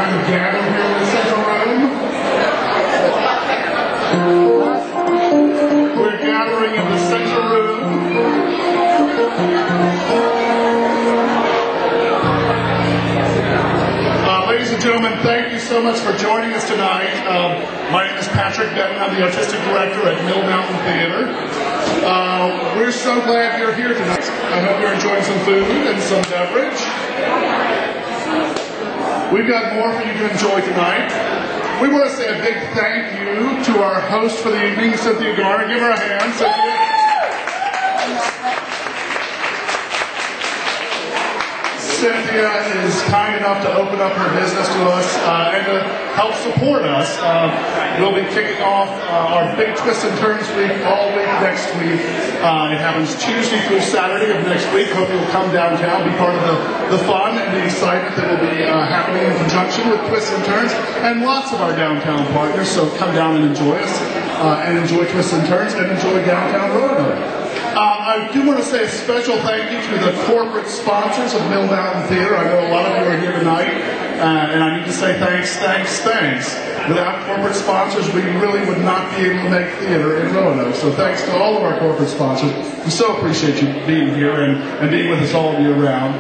time to gather here in the central room. We're gathering in the central room. Ladies and gentlemen, thank you so much for joining us tonight. My name is Patrick Benton. I'm the Artistic Director at Mill Mountain Theater. We're so glad you're here tonight. I hope you're enjoying some food and some beverage. We've got more for you to enjoy tonight. We want to say a big thank you to our host for the evening, Cynthia Garner. Give her a hand, Cynthia. Cynthia is kind enough to open up her business to us and to help support us. We'll be kicking off our big Twists and Turns week all week next week. It happens Tuesday through Saturday of next week. Hope you'll come downtown, be part of the fun and the excitement that will be happening in conjunction with Twists and Turns and lots of our downtown partners. So come down and enjoy us and enjoy Twists and Turns and enjoy downtown Roanoke. I do want to say a special thank you to the corporate sponsors of Mill Mountain Theater. I know a lot of you are here tonight, and I need to say thanks. Without corporate sponsors, we really would not be able to make theater in Roanoke. So thanks to all of our corporate sponsors. We so appreciate you being here and being with us all year round.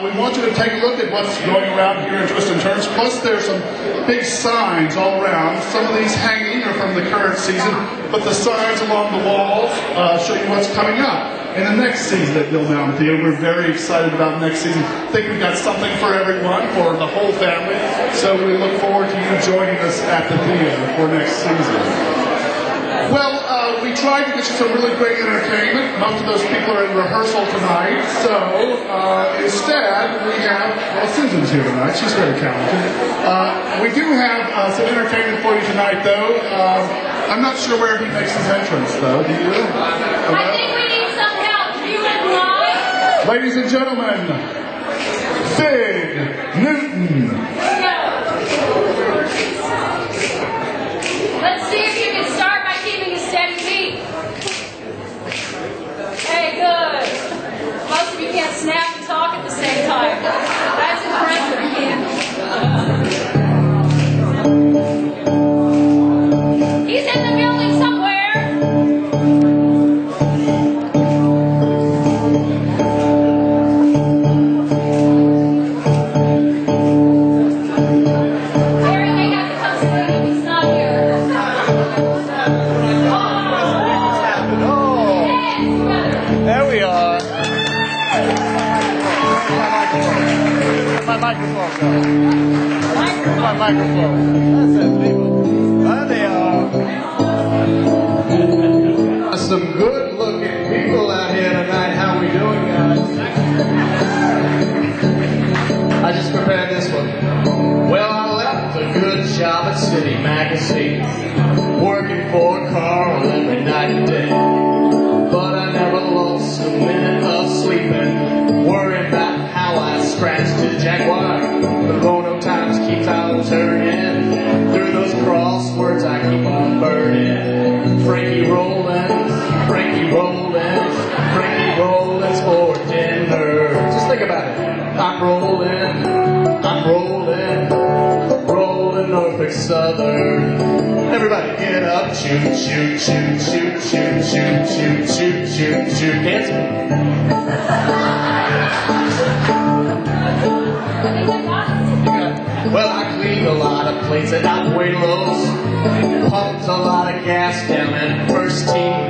We want you to take a look at what's going around here in Twists and Turns. Plus, there's some big signs all around. Some of these hanging are from the current season, but the signs along the walls show you what's coming up in the next season at Mill Mountain Theater. We're very excited about next season. I think we've got something for everyone, for the whole family. So we look forward to you joining us at the theater for next season. Well, we tried to get you some really great entertainment. Most of those people are in rehearsal tonight. So instead, we have, well, Susan's here tonight. She's very talented. We do have some entertainment for you tonight, though. I'm not sure where he makes his entrance, though. Do you? I think we need some help. You and I. Ladies and gentlemen, Big Newton. Let's see if you can start by keeping a steady beat. Hey, good. Most of you can't snap and talk at the same time. That's impressive, Ken. He's in the building somewhere. My microphone. That's it, people. There they are. Some good-looking people out here tonight. How we doing, guys? I just prepared this one. Well, I left a good job at City Magazine, working for Carl every night and day. But I never lost a minute of sleeping, worrying about how I scratched a Jaguar. The Roanoke Times keeps on turning. Through those crosswords I keep on burning. Frankie Rollins for dinner. Just think about it. I'm rolling Norfolk Southern. Everybody get up, shoot, shoot, shoot, shoot, shoot, shoot, shoot, shoot, shoot, shoot. Dance. Well, I cleaned a lot of plates at Abuelos, pumped a lot of gas down at First Team,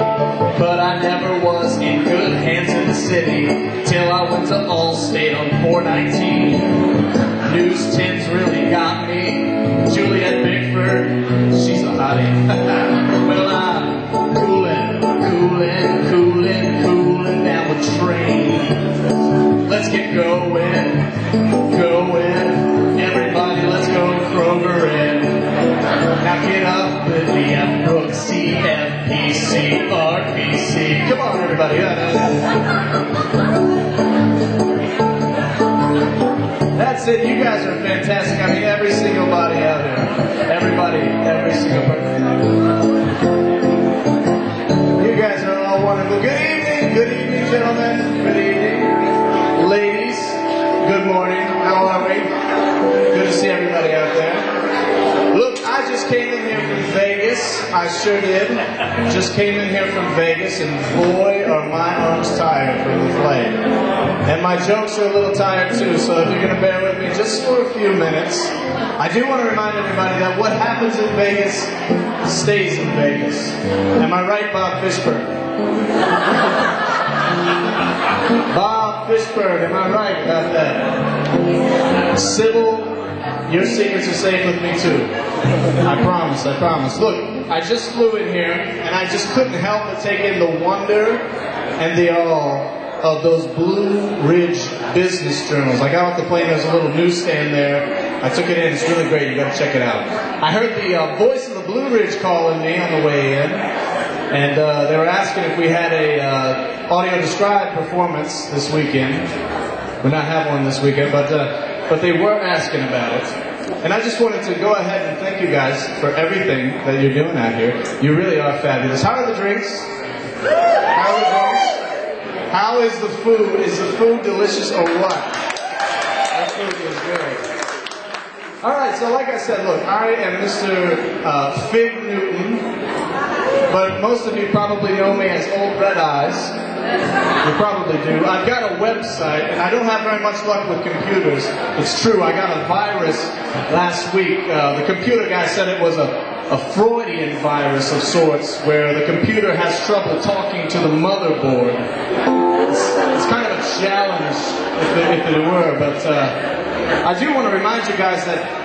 but I never was in good hands in the city till I went to Allstate on 419. News 10's really got me. Juliet Bickford, she's a hottie. Well, I'm cooling down the train. Let's get going. Everybody, let's go Kroger in. Now get up with the F Brooks, CFPC, RPC. Come on, everybody. That's it. You guys are fantastic. I mean, every single body out here. Everybody, every single person. You guys are all wonderful. Good evening, gentlemen. Good evening. Ladies, good morning. How are we? Good to see everybody out I just came in here from Vegas. I sure did. Just came in here from Vegas, and boy, are my arms tired from the flight. And my jokes are a little tired too, so if you're going to bear with me just for a few minutes, I do want to remind everybody that what happens in Vegas stays in Vegas. Am I right, Bob Fishburne? Bob Fishburne, am I right about that? Sybil, your secrets are safe with me too. I promise, I promise. Look, I just flew in here, and I just couldn't help but take in the wonder and the awe of those Blue Ridge business journals. I got off the plane, there's a little newsstand there. I took it in, it's really great, you gotta check it out. I heard the voice of the Blue Ridge calling me on the way in, and they were asking if we had a audio-described performance this weekend. We're not having one this weekend, but they were asking about it. And I just wanted to go ahead and thank you guys for everything that you're doing out here. You really are fabulous. How are the drinks? How are the drinks? How is the food? Is the food delicious or what? The food is good. All right, so like I said, look, I am Mr. Fig Newton, but most of you probably know me as Old Red Eyes. You probably do. I've got a website, and I don't have very much luck with computers. It's true, I got a virus last week. The computer guy said it was a Freudian virus of sorts, where the computer has trouble talking to the motherboard. It's kind of a challenge, if it were, but I do want to remind you guys that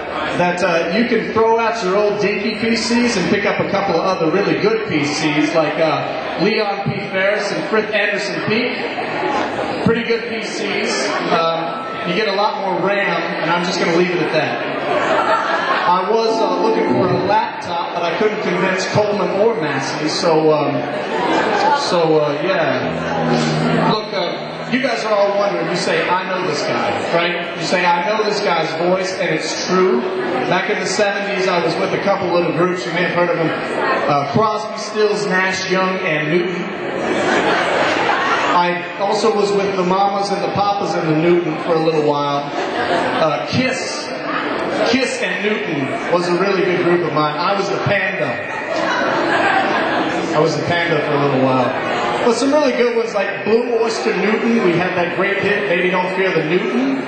you can throw out your old dinky PCs and pick up a couple of other really good PCs, like Leon P. Ferris and Frith Anderson Peak. Pretty good PCs. You get a lot more RAM, and I'm just going to leave it at that. I was looking for a laptop, but I couldn't convince Coleman or Massey, so yeah. Look, you guys are all wondering, you say, I know this guy, right? You say, I know this guy's voice, and it's true. Back in the 70s, I was with a couple little groups, you may have heard of them, Crosby, Stills, Nash, Young, and Newton. I also was with the Mamas and the Papas and the Newton for a little while. Kiss and Newton was a really good group of mine. I was the Panda. I was the Panda for a little while. But some really good ones like Blue Oyster Newton. We had that great hit, Baby Don't Fear the Newton.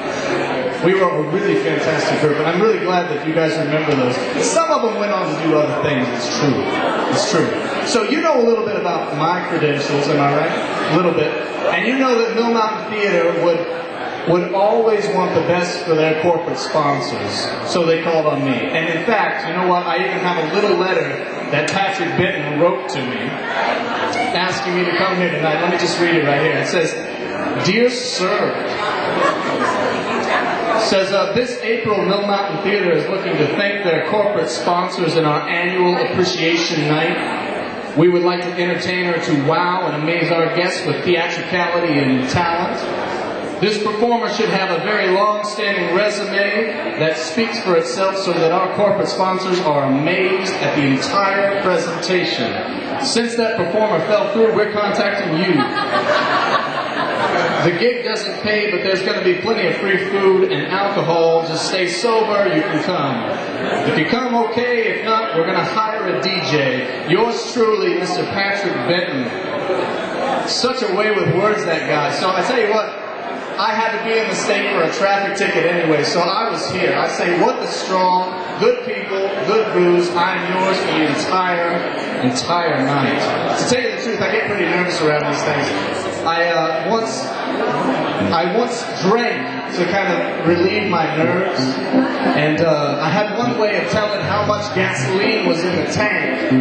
We were a really fantastic group, and I'm really glad that you guys remember those. Some of them went on to do other things, it's true. It's true. So you know a little bit about my credentials, am I right? A little bit. And you know that Mill Mountain Theater would always want the best for their corporate sponsors, so they called on me. And in fact, you know what, I even have a little letter that Patrick Benton wrote to me, asking me to come here tonight. Let me just read it right here. It says, Dear Sir, it says, this April, Mill Mountain Theater is looking to thank their corporate sponsors in our annual appreciation night. We would like to entertain her to wow and amaze our guests with theatricality and talent. This performer should have a very long-standing resume that speaks for itself so that our corporate sponsors are amazed at the entire presentation. Since that performer fell through, we're contacting you. The gig doesn't pay, but there's going to be plenty of free food and alcohol. Just stay sober, you can come. If you come, okay. If not, we're going to hire a DJ. Yours truly, Mr. Patrick Benton. Such a way with words, that guy. So I tell you what, I had to be in the state for a traffic ticket anyway, so I was here. I say, what the strong, good people, good booze, I'm yours for the entire night. To tell you the truth, I get pretty nervous around these things. I once drank to kind of relieve my nerves, and I had one way of telling how much gasoline was in the tank.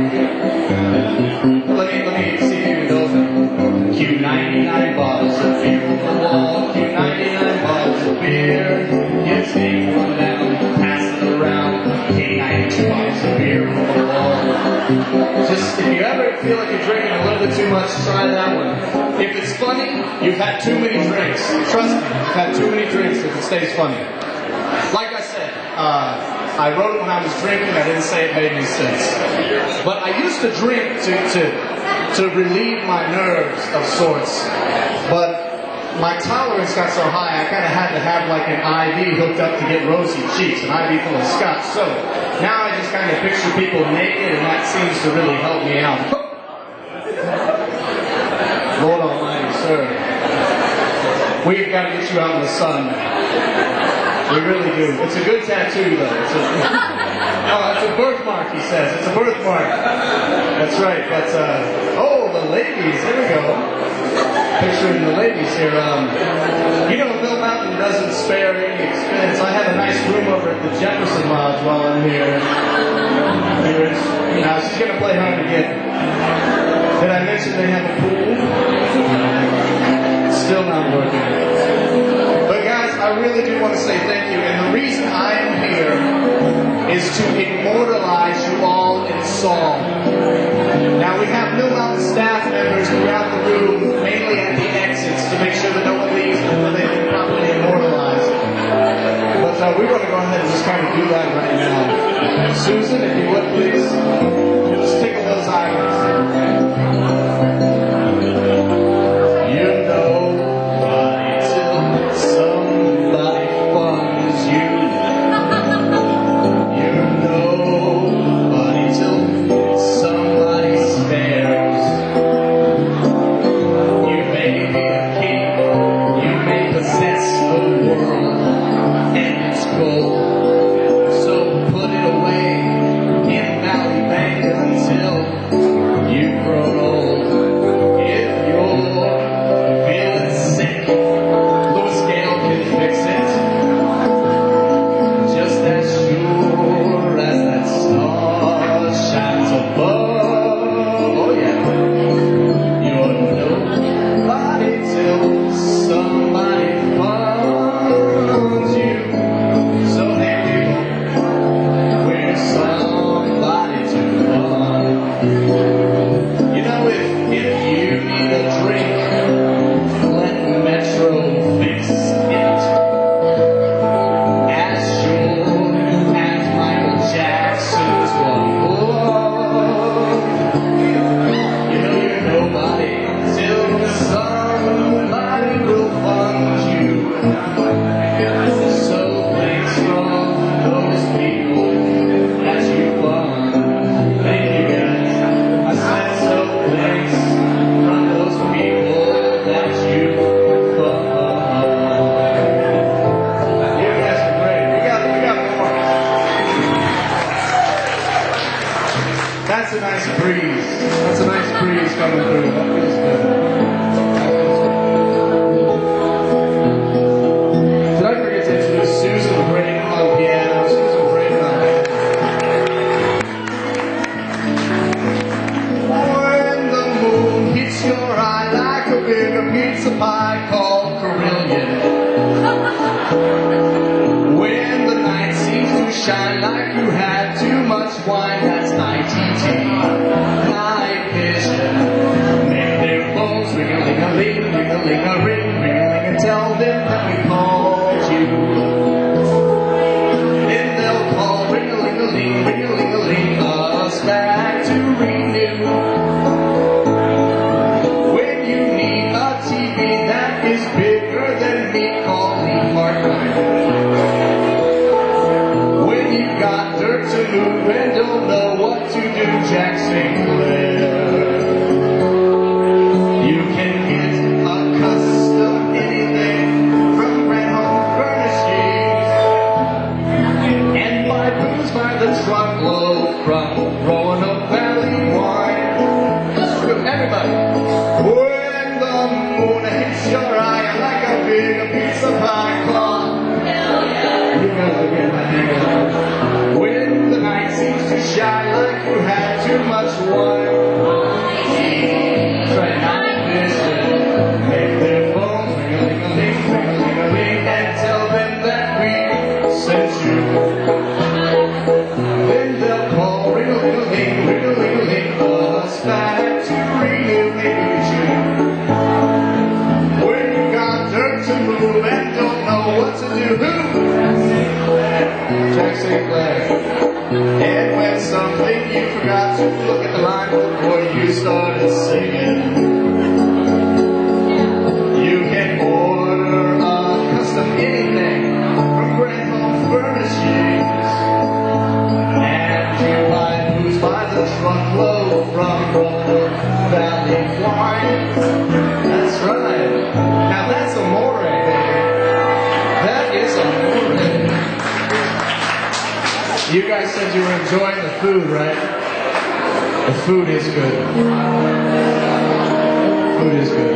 Let me see if you can know them. Q99 bottles of beer on the wall, Q99 bottles of beer. Yes, take one down, pass it around, K92 bottles of beer on the wall. Just, if you ever feel like you're drinking a little bit too much, try that one. If it's funny, you've had too many drinks. Trust me, you've had too many drinks if it stays funny. Like I said, I wrote it when I was drinking. I didn't say it made any sense. But I used to drink to relieve my nerves of sorts. But my tolerance got so high, I kind of had to have like an IV hooked up to get rosy cheeks, an IV full of scotch. So now I just kind of picture people naked, and that seems to really help me out. Lord Almighty, sir. We've got to get you out in the sun. We really do. It's a good tattoo, though. It's a birthmark, he says. It's a birthmark. That's right. But, oh, the ladies. There we go. Picturing the ladies here. You know, Bill Mountain doesn't spare any expense. I have a nice room over at the Jefferson Lodge while I'm here. Now, she's going to play hard to get. Did I mention they have a pool? Still not working. But guys, I really do want to say thank you. And the reason I am here is to immortalize you all in song. Now, we have Mill Mountain staff members throughout the room, mainly at the exits, to make sure that no one leaves before they've been properly immortalized. But we're going to go ahead and just kind of do that right now. Susan, if you would, please. Just tickle those islands. That's a nice breeze. That's a nice breeze coming through. That feels good. Did I forget to introduce Susan Braden on piano? Susan Braden on When the moon hits your eye like a bigger pizza pie called Carillion. When the night seems to shine like you had too much wine, that's ITT. Night vision. Make their phones ring-a-ling-a-ling, ring-a-ling-a-ring, ring-a-ling, and tell them that we called you. Then they'll call ring-a-ling-a-ling, ring-a-ling-a-ling, us back to renew. When you need a TV that is bigger than me, call Lee Hartline. When you got dirt to move and don't know what to do, Jack Sinclair. You can get a custom anything from Red Home Furnishings and buy booze by the truckload from Roanoke Valley Wine. Everybody. When the moon hits your eye like a big pizza pie clock. You guys are getting my name out. When the night seems to shine like you had too much wine. Try night vision. Make their phones ring-a-ling-a-ling, ring-a-ling-a-ling, and tell them that we sent you. Then they'll call ring-a-ling-a-ling, ring-a-ling-a-ling, us back to renew, maybe we should. When you got dirt to move and don't know what to do, Jack Sinclair. And when something you forgot to look at the line before you started singing, you can guys said you were enjoying the food, right? The food is good. Food is good.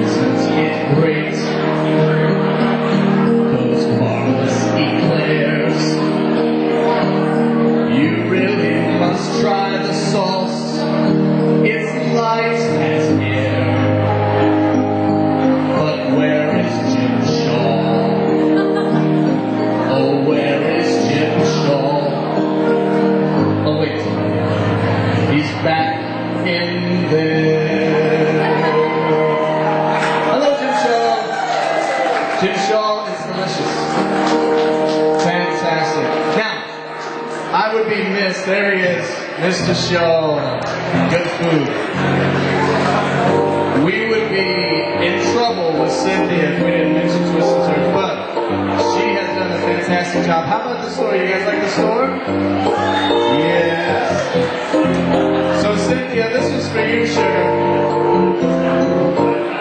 Isn't it great? Those marvelous eclairs. You really must try the sauce. It's light as air. But where is Jim Shaw? Oh, where is Jim Shaw? Oh, wait. He's back in there. Hello, Jim Shaw. Jim Shaw is delicious. Fantastic. Now, I would be missed. There he is, Mr. Shaw. Good food. We would be in trouble with Cynthia if we didn't mention Twist and Turn, but she has done a fantastic job. How about the store? You guys like the store? Yes. So Cynthia, this was for you, sugar.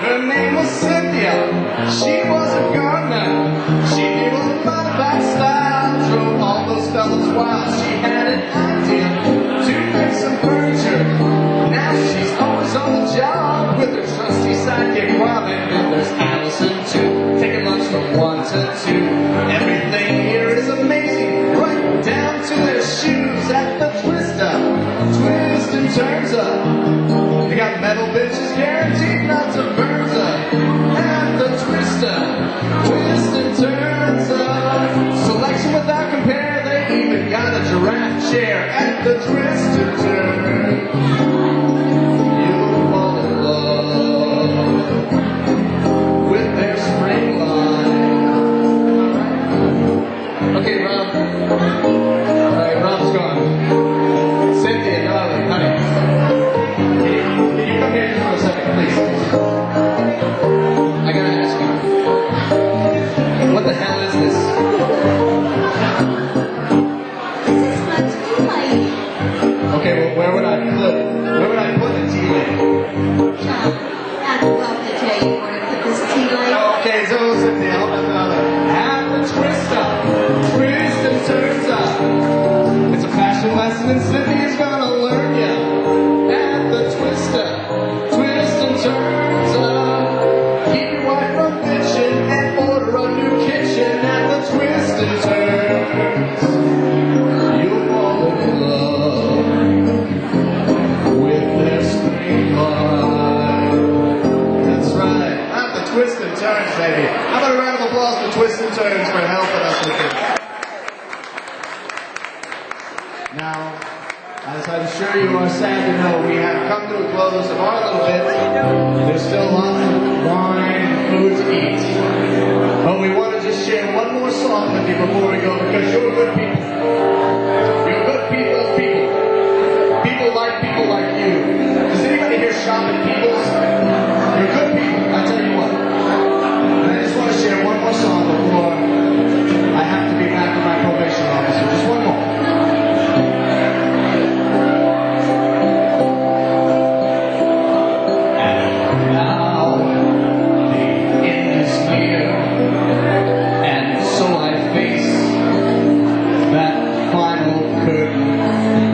Her name was Cynthia. She was a gardener. She knew a lot about style. Drove all those fellas wild. She had an idea to make some furniture. Now she's always on the job with her trusty sidekick Robin. And there's Allison too, taking lunch from 1 to 2. Everything here is amazing, right down to their shoes at the Twister. Twist and turns up. They got metal benches guaranteed not to burn up. At the Twister, twist and turns up. Selection without compare. They even got a giraffe chair at the Twist and Turn. You'll fall in love with their spring line. Okay, Rob. Alright, Rob's gone. Cynthia, darling, honey. Can you come here just for a second, please? I gotta ask you. What the hell is this? This is my tea light. Okay, well, where would I put the tea lady? John, I'd love to tell you where to put this tea light. Okay, so Cynthia, hold on another. Have the twist up. Twist and turns up. It's a fashion lesson and Cynthia's gonna learn ya. At the twister. Twist and turns up. Keep your wife from bitching and order a new kitchen at the Twist and Turns. You'll fall in love with their spring line. That's right. At the Twist and Turns, baby. How about a round of applause for Twist and Turns for helping us with this? Now, as I'm sure you are sad to know, we have come to a close of our little bit. There's still lots of wine and food to eat. But we want to just share one more song with you before we go, because you're good people. You're good people, people. People like you. Does anybody here shop at People's? You're good people, I tell you what. And I just want to share one more song before I have to be back with my probation officer. Just one more. Now, the end is near, and so I face that final curtain.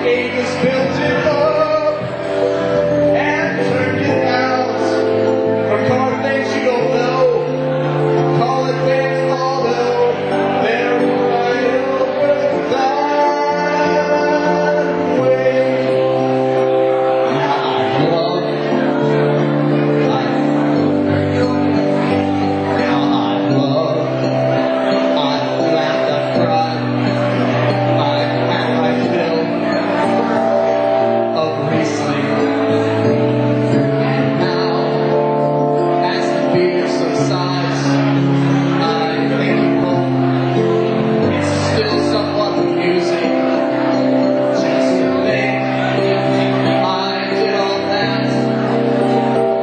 Avis built it up and turned it out. For car things you don't know, call it Vans Auto. They're right over that way. Now I love, I've laughed, I've cried, I've had my fill of Riesling. And now, as the beer subsides, I think home. It's still somewhat amusing. Just to think I did all that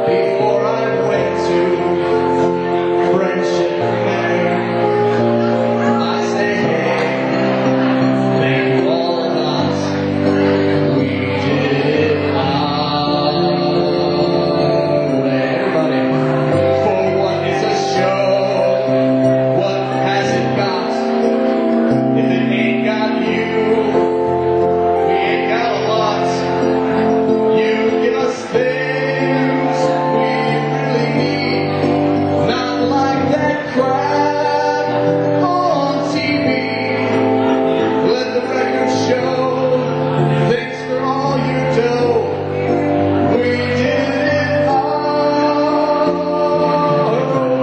before I went to Friendship Fair. I say, hey, thank you all a lot. We did it our way. Everybody, for what is a show? What has it got? If it ain't got you, we ain't got a lot. You give us things we really need, not like that crap on TV. Let the record show. Thanks for all you do. We did it our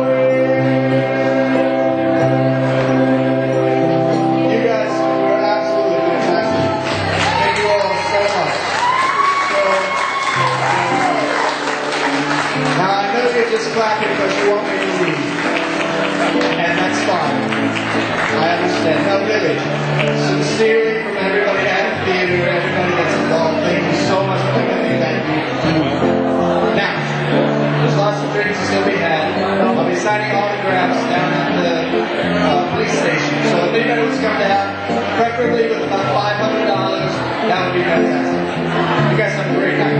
way. You guys were absolutely fantastic. Thank you all so much. Now I know you're just clapping because you want me to leave. And that's fine. I understand. No, really. Sincerely from everybody at the theater, everybody that's involved, thank you so much for everything that you do. Now, there's lots of drinks to still be had. I'll be signing autographs down at the police station. So if anybody was going to have, preferably with about $500, that would be fantastic. You guys have a great night.